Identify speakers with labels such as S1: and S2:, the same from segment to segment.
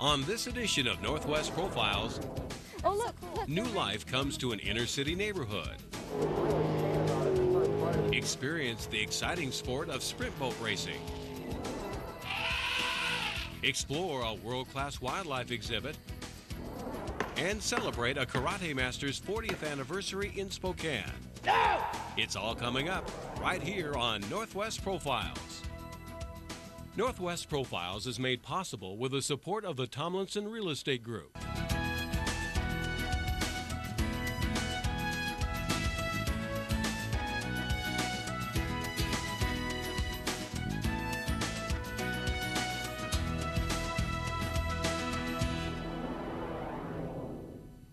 S1: On this edition of Northwest Profiles,
S2: Oh, look.
S1: new life comes to an inner city neighborhood. Experience the exciting sport of sprint boat racing. Explore a world-class wildlife exhibit. And celebrate a Karate Master's 40th anniversary in Spokane. No! It's all coming up right here on Northwest Profiles. Northwest Profiles is made possible with the support of the Tomlinson Real Estate Group.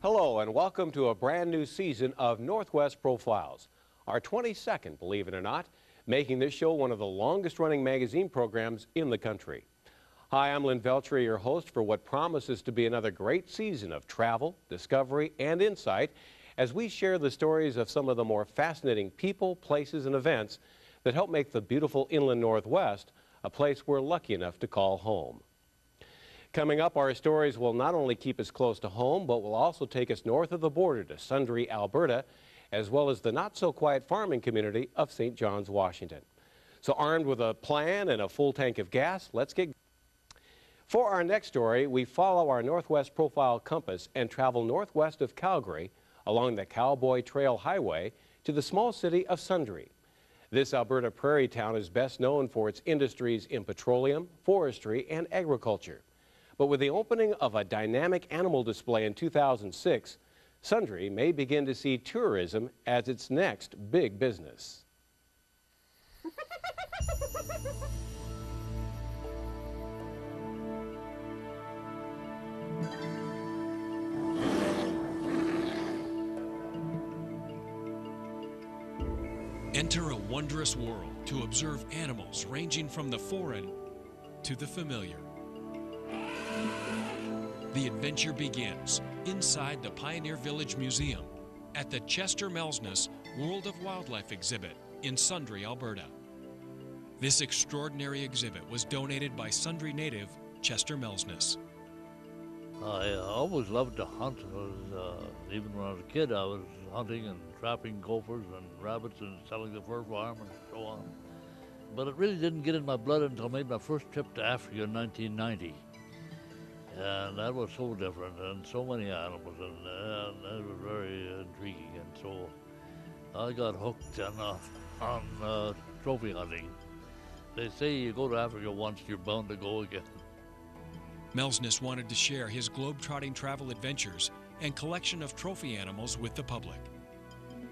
S1: Hello and welcome to a brand new season of Northwest Profiles, our 22nd, believe it or not, making this show one of the longest running magazine programs in the country. Hi, I'm Lynn Veltri, your host for what promises to be another great season of travel, discovery, and insight as we share the stories of some of the more fascinating people, places, and events that help make the beautiful inland Northwest a place we're lucky enough to call home. Coming up, our stories will not only keep us close to home, but will also take us north of the border to Sundre, Alberta, as well as the not-so-quiet farming community of St. John's, Washington. So armed with a plan and a full tank of gas, let's get going. For our next story, we follow our Northwest Profile compass and travel northwest of Calgary along the Cowboy Trail Highway to the small city of Sundre. This Alberta prairie town is best known for its industries in petroleum, forestry, and agriculture. But with the opening of a dynamic animal display in 2006, Sundre may begin to see tourism as its next big business.
S3: Enter a wondrous world to observe animals ranging from the foreign to the familiar. The adventure begins inside the Pioneer Village Museum at the Chester Mjolsness World of Wildlife exhibit in Sundre, Alberta. This extraordinary exhibit was donated by Sundre native Chester Mjolsness.
S4: I always loved to hunt. Even when I was a kid, I was hunting and trapping gophers and rabbits and selling the fur farm and so on. But it really didn't get in my blood until I made my first trip to Africa in 1990. And that was so different, and so many animals, and it was very intriguing. And so I got hooked on trophy hunting. They say you go to Africa once, you're bound to go again.
S3: Mjolsness wanted to share his globe-trotting travel adventures and collection of trophy animals with the public.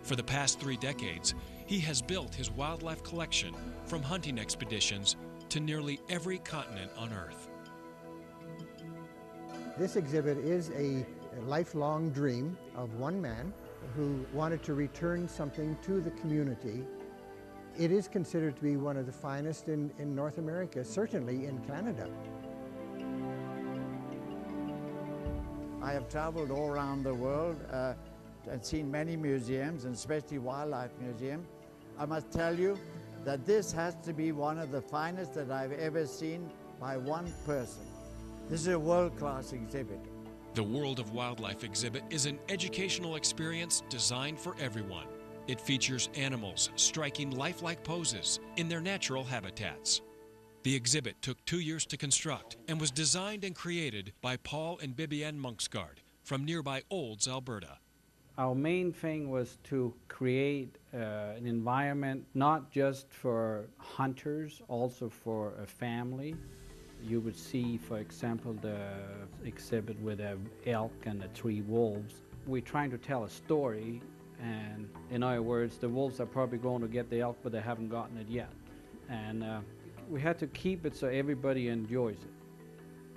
S3: For the past 3 decades, he has built his wildlife collection from hunting expeditions to nearly every continent on Earth.
S5: This exhibit is a lifelong dream of one man who wanted to return something to the community. It is considered to be one of the finest in North America, certainly in Canada.
S6: I have traveled all around the world and seen many museums, and especially Wildlife Museum. I must tell you that this has to be one of the finest that I've ever seen by one person. This is a world-class exhibit.
S3: The World of Wildlife exhibit is an educational experience designed for everyone. It features animals striking lifelike poses in their natural habitats. The exhibit took 2 years to construct and was designed and created by Paul and Bibiane Monksgaard from nearby Olds, Alberta.
S7: Our main thing was to create an environment not just for hunters, also for a family. You would see, for example, the exhibit with an elk and the 3 wolves. We're trying to tell a story, and in other words, the wolves are probably going to get the elk, but they haven't gotten it yet. And we had to keep it so everybody enjoys it.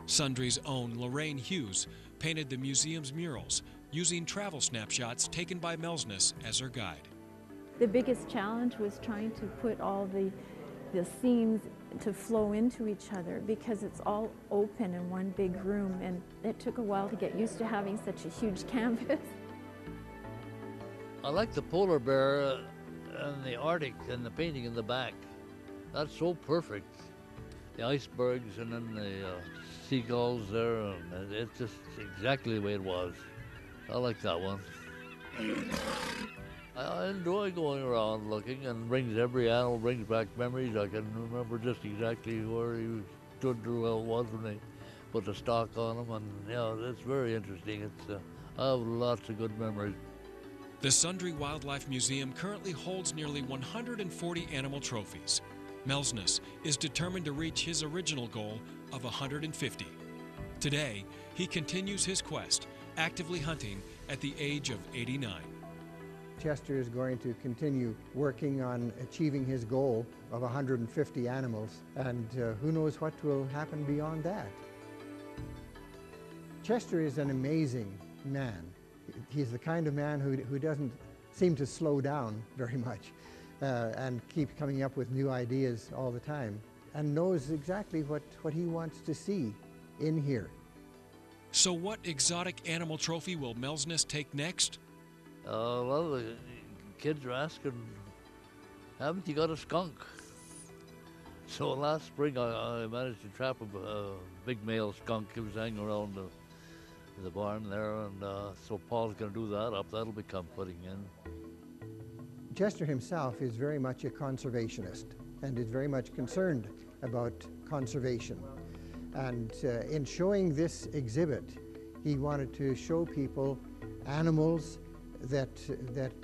S3: Sundre's own Lorraine Hughes painted the museum's murals using travel snapshots taken by Mjolsness as her guide.
S2: The biggest challenge was trying to put all the scenes to flow into each other because it's all open in one big room, and it took a while to get used to having such a huge canvas.
S4: I like the polar bear and the Arctic and the painting in the back. That's so perfect. the icebergs and then the seagulls there, and it's just exactly the way it was. I like that one. I enjoy going around looking, and every animal brings back memories. I can remember just exactly where he stood or where it was when they put the stock on him, and it's very interesting. I have lots of good memories.
S3: The Sundre Wildlife Museum currently holds nearly 140 animal trophies. Mjolsness is determined to reach his original goal of 150. Today, he continues his quest, actively hunting at the age of 89.
S5: Chester is going to continue working on achieving his goal of 150 animals, and who knows what will happen beyond that. Chester is an amazing man. He's the kind of man who doesn't seem to slow down very much and keep coming up with new ideas all the time, and knows exactly what he wants to see in here.
S3: So what exotic animal trophy will Mjolsness take next?
S4: A lot of the kids are asking, haven't you got a skunk? So last spring I managed to trap a big male skunk. He was hanging around the barn there, and so Paul's going to do that up. That'll become putting in.
S5: Chester himself is very much a conservationist and is very much concerned about conservation. And in showing this exhibit, he wanted to show people animals that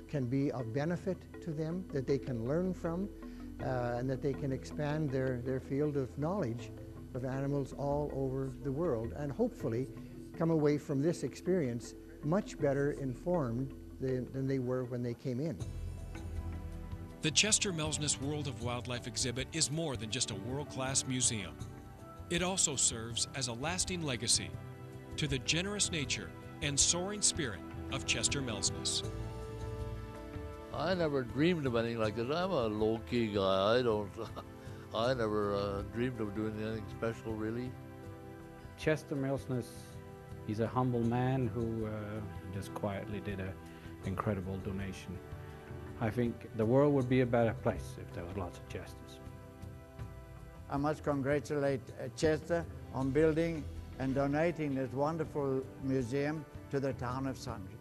S5: can be of benefit to them, that they can learn from, and that they can expand their field of knowledge of animals all over the world, and hopefully come away from this experience much better informed than they were when they came in.
S3: The Chester Mjolsness World of Wildlife exhibit is more than just a world-class museum. It also serves as a lasting legacy to the generous nature and soaring spirit of Chester Mjolsness.
S4: I never dreamed of anything like this. I'm a low-key guy. I never dreamed of doing anything special, really.
S7: Chester Mjolsness, he's a humble man who just quietly did an incredible donation. I think the world would be a better place if there was lots of Chesters.
S6: I must congratulate Chester on building and donating this wonderful museum to the town of Sundre.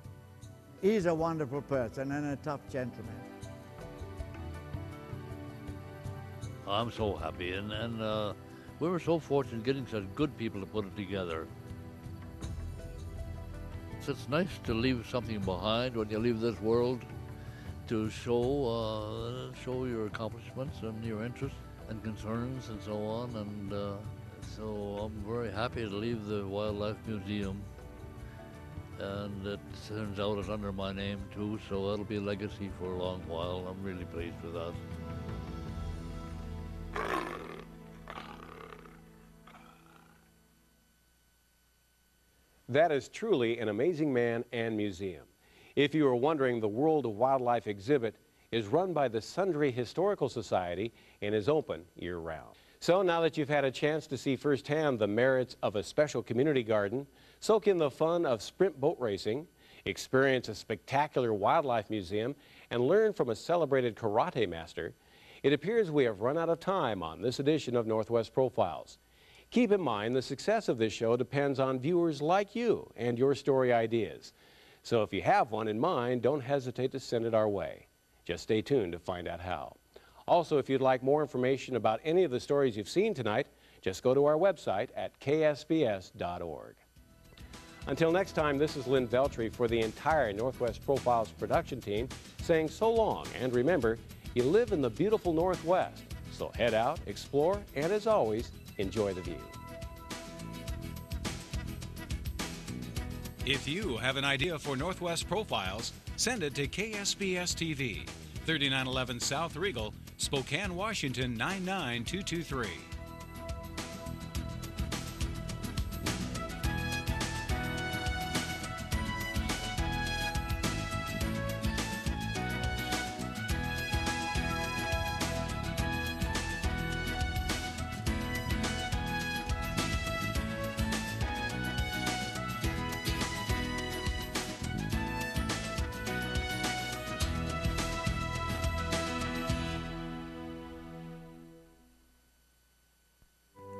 S6: He's a wonderful person and a tough gentleman.
S4: I'm so happy, and we were so fortunate getting such good people to put it together. So it's nice to leave something behind when you leave this world, to show your accomplishments and your interests and concerns and so on. And so I'm very happy to leave the Wildlife Museum, and it turns out it's under my name too, so that'll be a legacy for a long while. I'm really pleased with that.
S1: That is truly an amazing man and museum. If you are wondering, the World of Wildlife exhibit is run by the Sundre Historical Society and is open year-round. So now that you've had a chance to see firsthand the merits of a special community garden, soak in the fun of sprint boat racing, experience a spectacular wildlife museum, and learn from a celebrated karate master, it appears we have run out of time on this edition of Northwest Profiles. Keep in mind, the success of this show depends on viewers like you and your story ideas. So if you have one in mind, don't hesitate to send it our way. Just stay tuned to find out how. Also, if you'd like more information about any of the stories you've seen tonight, just go to our website at ksbs.org. Until next time, this is Lynn Veltri for the entire Northwest Profiles production team saying so long, and remember, you live in the beautiful Northwest, so head out, explore, and as always, enjoy the view.
S8: If you have an idea for Northwest Profiles, send it to KSBS TV, 3911 South Regal, Spokane, Washington 99223.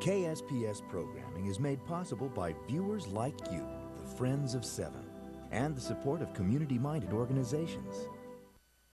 S9: KSPS programming is made possible by viewers like you, the Friends of Seven, and the support of community-minded organizations.